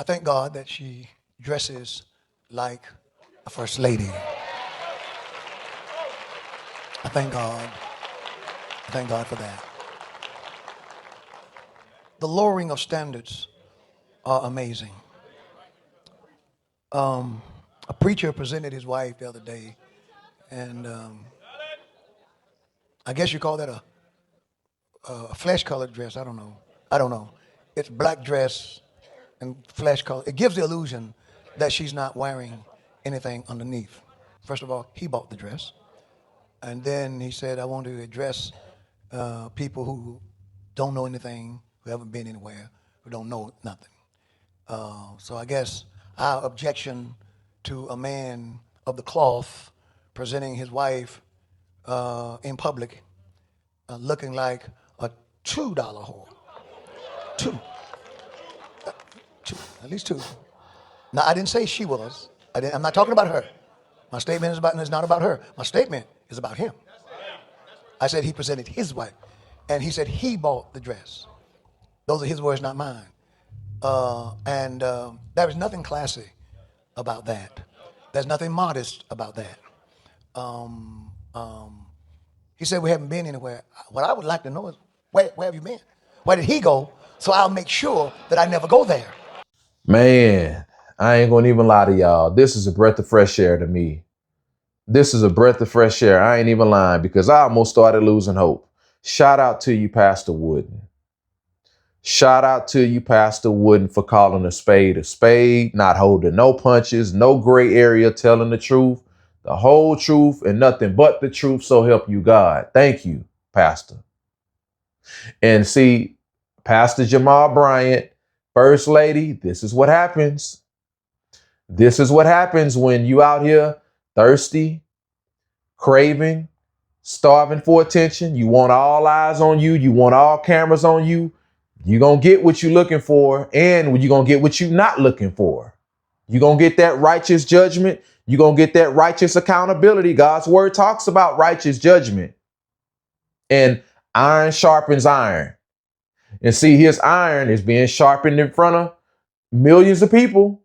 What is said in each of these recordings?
I thank God that she dresses like a first lady. I thank God. I thank God for that. The lowering of standards are amazing. A preacher presented his wife the other day, and I guess you call that a flesh-colored dress. I don't know. I don't know. It's black dress and flesh color. It gives the illusion that she's not wearing anything underneath. First of all, he bought the dress, and then he said, "I want to address people who don't know anything, who haven't been anywhere, who don't know nothing." So I guess our objection to a man of the cloth presenting his wife in public looking like a $2 whore. Two, two, at least two. Now, I didn't say she was. I'm not talking about her. My statement is not about her. My statement is about him. I said he presented his wife, and he said he bought the dress. Those are his words, not mine. And there is nothing classy about that. There's nothing modest about that. Um, um, he said we haven't been anywhere. What I would like to know is where have you been? Where did he go? So I'll make sure that I never go there. Man, I ain't gonna even lie to y'all. This is a breath of fresh air to me. This is a breath of fresh air. I ain't even lying because I almost started losing hope. Shout out to you, Pastor Wooden. Shout out to you, Pastor Wooden, for calling a spade, not holding no punches, no gray area, telling the whole truth, and nothing but the truth. So help you God. Thank you, Pastor. And see, Pastor Jamal Bryant, First Lady, this is what happens. This is what happens when you out here thirsty, craving, starving for attention. You want all eyes on you. You want all cameras on you. You're going to get what you're looking for, and you're going to get what you're not looking for. You're going to get that righteous judgment. You're going to get that righteous accountability. God's word talks about righteous judgment. And iron sharpens iron. And see, his iron is being sharpened in front of millions of people.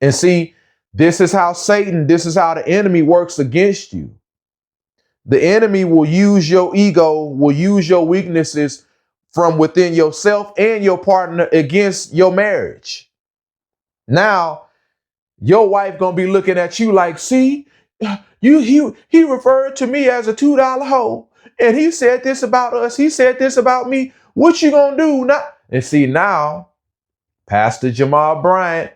And see, this is how the enemy works against you. The enemy will use your ego, will use your weaknesses from within yourself and your partner against your marriage. Now, your wife gonna be looking at you like, see, he referred to me as a $2 hoe, and he said this about us. He said this about me. What you gonna do now? And see, now Pastor Jamal Bryant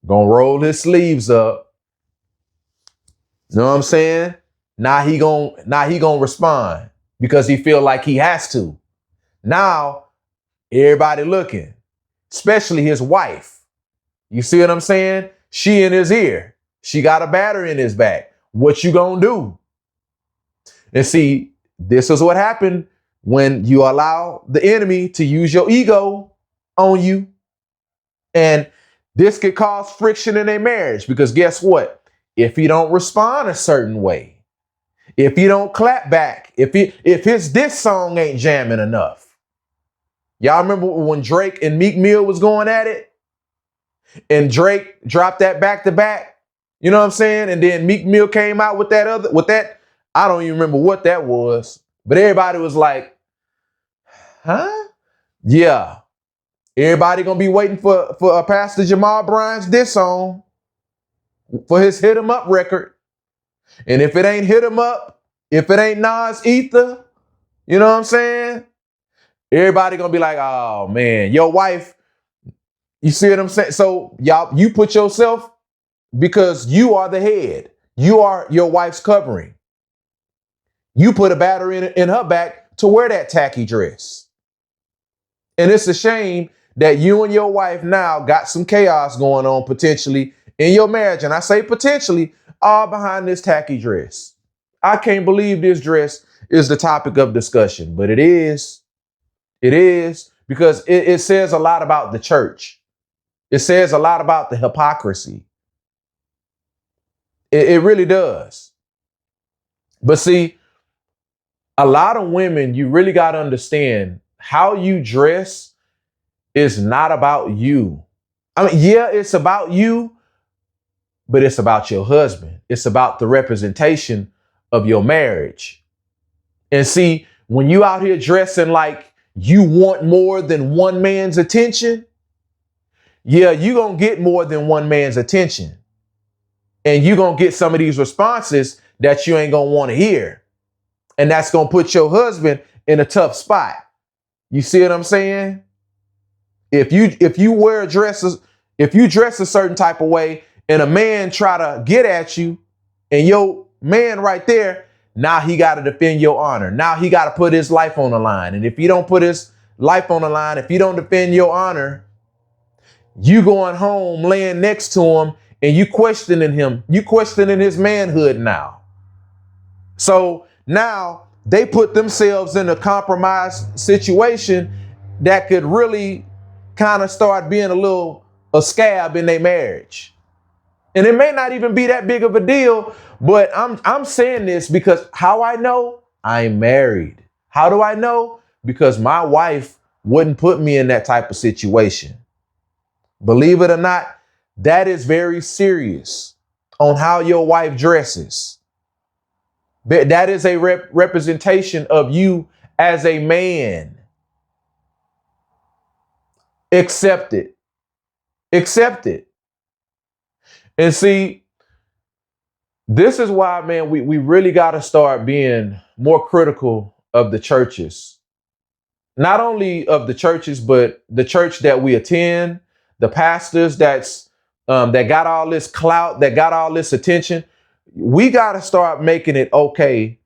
gonna roll his sleeves up. You know what I'm saying? Now he gonna respond because he feel like he has to. Now everybody looking, especially his wife. You see what I'm saying? She in his ear. She got a battery in his back. What you gonna do? And see, this is what happened when you allow the enemy to use your ego on you. And this could cause friction in a marriage because guess what? If he don't respond a certain way, if he don't clap back, if his diss song ain't jamming enough. Y'all remember when Drake and Meek Mill was going at it? And Drake dropped that back to back. You know what I'm saying? And then Meek Mill came out with that. I don't even remember what that was. But everybody was like, huh? Yeah. Everybody gonna be waiting for Pastor Jamal Bryant's diss song for his Hit 'Em Up record. And if it ain't Hit 'Em Up, if it ain't Nas Ether, you know what I'm saying? Everybody gonna be like, oh man, your wife, you see what I'm saying? So y'all, you put yourself, because you are the head. You are your wife's covering. You put a battery in her back to wear that tacky dress. And it's a shame that you and your wife now got some chaos going on potentially in your marriage. And I say potentially, all behind this tacky dress. I can't believe this dress is the topic of discussion, but it is. It is because it says a lot about the church. It says a lot about the hypocrisy. It really does. But see, a lot of women, you really got to understand how you dress is not about you. I mean, yeah, it's about you, but it's about your husband. It's about the representation of your marriage. And see, when you out here dressing like you want more than one man's attention, yeah, you're going to get more than one man's attention. And you're going to get some of these responses that you ain't going to want to hear. And that's going to put your husband in a tough spot. You see what I'm saying? If you wear dresses, if you dress a certain type of way and a man try to get at you and your man right there, now he got to defend your honor. Now he got to put his life on the line. And if you don't put his life on the line, if you don't defend your honor, you going home laying next to him and you questioning his manhood now. So now they put themselves in a compromised situation that could really kind of start being a scab in their marriage. And it may not even be that big of a deal, but I'm saying this because how I know? I'm married. How do I know? Because my wife wouldn't put me in that type of situation. Believe it or not, that is very serious on how your wife dresses. That is a representation of you as a man. Accept it. Accept it. And see, this is why, man, we really got to start being more critical of the churches. Not only of the churches, but the church that we attend, the pastors that got all this clout, that got all this attention. We got to start making it okay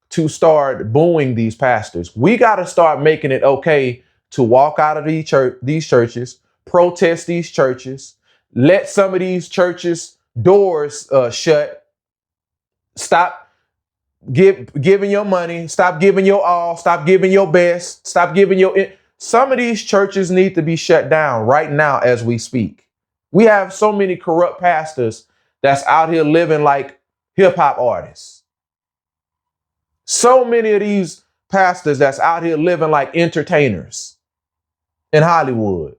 to start booing these pastors. We got to start making it okay to walk out of these churches, protest these churches, let some of these churches doors shut, stop giving your money, stop giving your all, stop giving your best, stop giving some of these churches need to be shut down right now as we speak. We have so many corrupt pastors that's out here living like hip hop artists. So many of these pastors that's out here living like entertainers in Hollywood.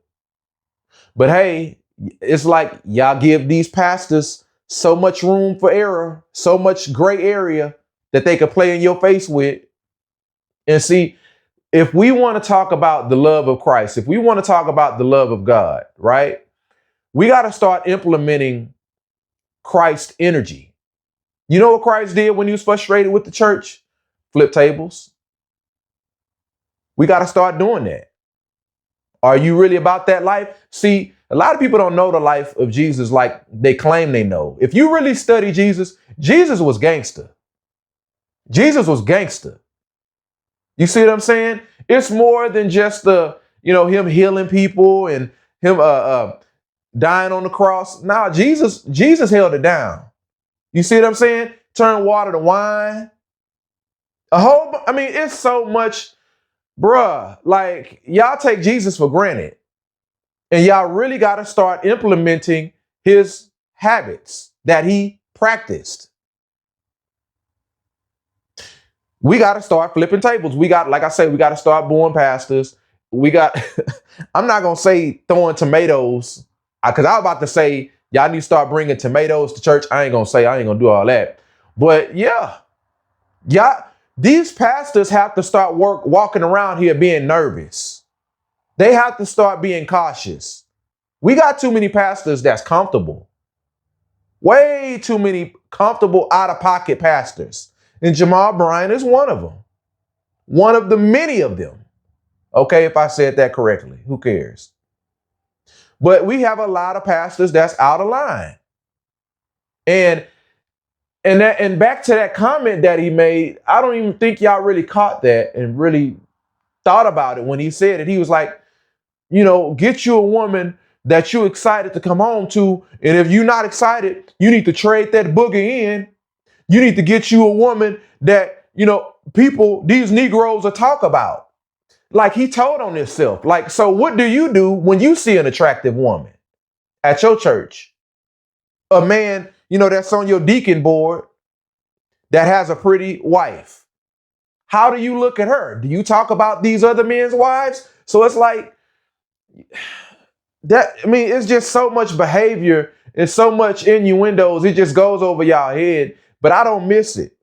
But hey, it's like y'all give these pastors so much room for error, so much gray area that they could play in your face with. And see, if we want to talk about the love of Christ, if we want to talk about the love of God, right? We got to start implementing Christ energy. You know what Christ did when he was frustrated with the church? Flip tables. We got to start doing that. Are you really about that life? See, a lot of people don't know the life of Jesus like they claim they know. If you really study Jesus, Jesus was gangster. Jesus was gangster. You see what I'm saying? It's more than just him healing people and him dying on the cross. Nah, Jesus held it down. You see what I'm saying? Turn water to wine. It's so much, bruh. Like, y'all take Jesus for granted. And y'all really got to start implementing his habits that he practiced. We got to start flipping tables. Like I say, we got to start booing pastors. I'm not going to say throwing tomatoes, because I was about to say, y'all need to start bringing tomatoes to church. I ain't going to do all that. But yeah, these pastors have to start walking around here being nervous. They have to start being cautious. We got too many pastors that's comfortable. Way too many comfortable out-of-pocket pastors. And Jamal Bryant is one of them. One of the many of them. Okay, if I said that correctly, who cares? But we have a lot of pastors that's out of line. And back to that comment that he made, I don't even think y'all really caught that and really thought about it when he said it. He was like, get you a woman that you're excited to come home to. And if you're not excited, you need to trade that booger in. You need to get you a woman that, these Negroes will talk about. Like, he told on himself. Like, so what do you do when you see an attractive woman at your church? A man, that's on your deacon board that has a pretty wife. How do you look at her? Do you talk about these other men's wives? So it's like, It's just so much behavior and so much innuendos. It just goes over y'all head. But I don't miss it.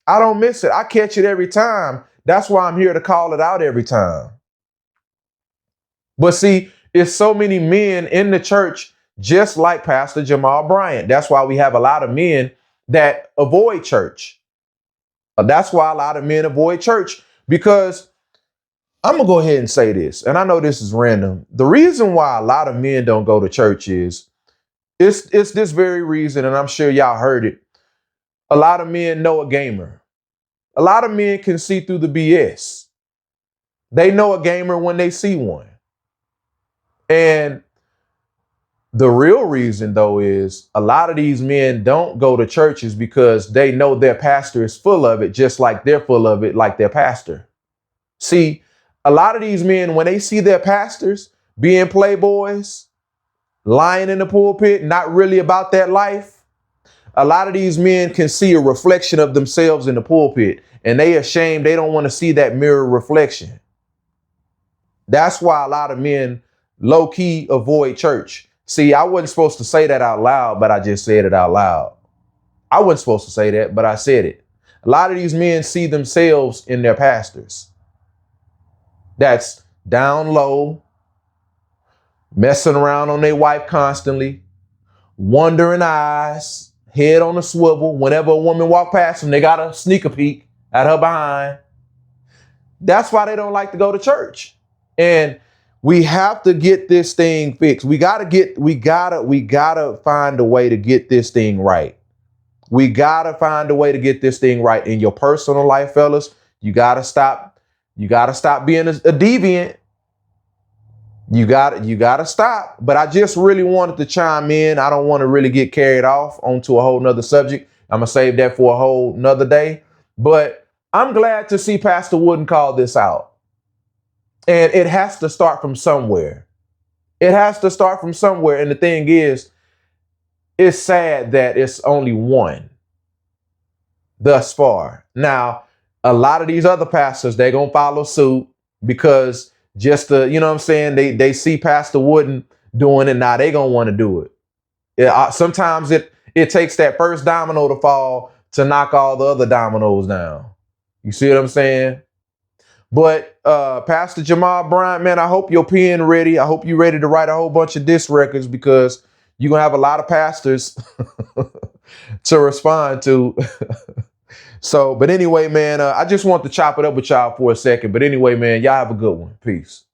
I don't miss it. I catch it every time. That's why I'm here to call it out every time. But see, it's so many men in the church, just like Pastor Jamal Bryant. That's why we have a lot of men that avoid church. That's why a lot of men avoid church, because I'm going to go ahead and say this, and I know this is random. The reason why a lot of men don't go to church is it's this very reason, and I'm sure y'all heard it. A lot of men know a gamer. A lot of men can see through the BS. They know a gamer when they see one. And the real reason, though, is a lot of these men don't go to churches because they know their pastor is full of it, just like they're full of it, like their pastor. See, a lot of these men, when they see their pastors being playboys, lying in the pulpit, not really about that life, a lot of these men can see a reflection of themselves in the pulpit, and they ashamed. They don't want to see that mirror reflection. That's why a lot of men low key avoid church. See, I wasn't supposed to say that out loud, but I just said it out loud. I wasn't supposed to say that, but I said it. A lot of these men see themselves in their pastors. That's down low, messing around on their wife constantly, wandering eyes, head on a swivel. Whenever a woman walk past them, they got to sneak a peek at her behind. That's why they don't like to go to church. And we have to get this thing fixed. We gotta find a way to get this thing right. We gotta find a way to get this thing right in your personal life, fellas. You gotta stop being a deviant. You gotta stop. But I just really wanted to chime in. I don't want to really get carried off onto a whole nother subject. I'm gonna save that for a whole nother day. But I'm glad to see Pastor Wooden call this out. And it has to start from somewhere. It has to start from somewhere. And the thing is, it's sad that it's only one thus far. Now, a lot of these other pastors, they're going to follow suit because just to, you know what I'm saying? They see Pastor Wooden doing it. Now they're going to want to do it. Sometimes it takes that first domino to fall to knock all the other dominoes down. You see what I'm saying? But Pastor Jamal Bryant, man, I hope your pen ready. I hope you're ready to write a whole bunch of diss records, because you're going to have a lot of pastors to respond to. So, but anyway, man, I just want to chop it up with y'all for a second. But anyway, man, y'all have a good one. Peace.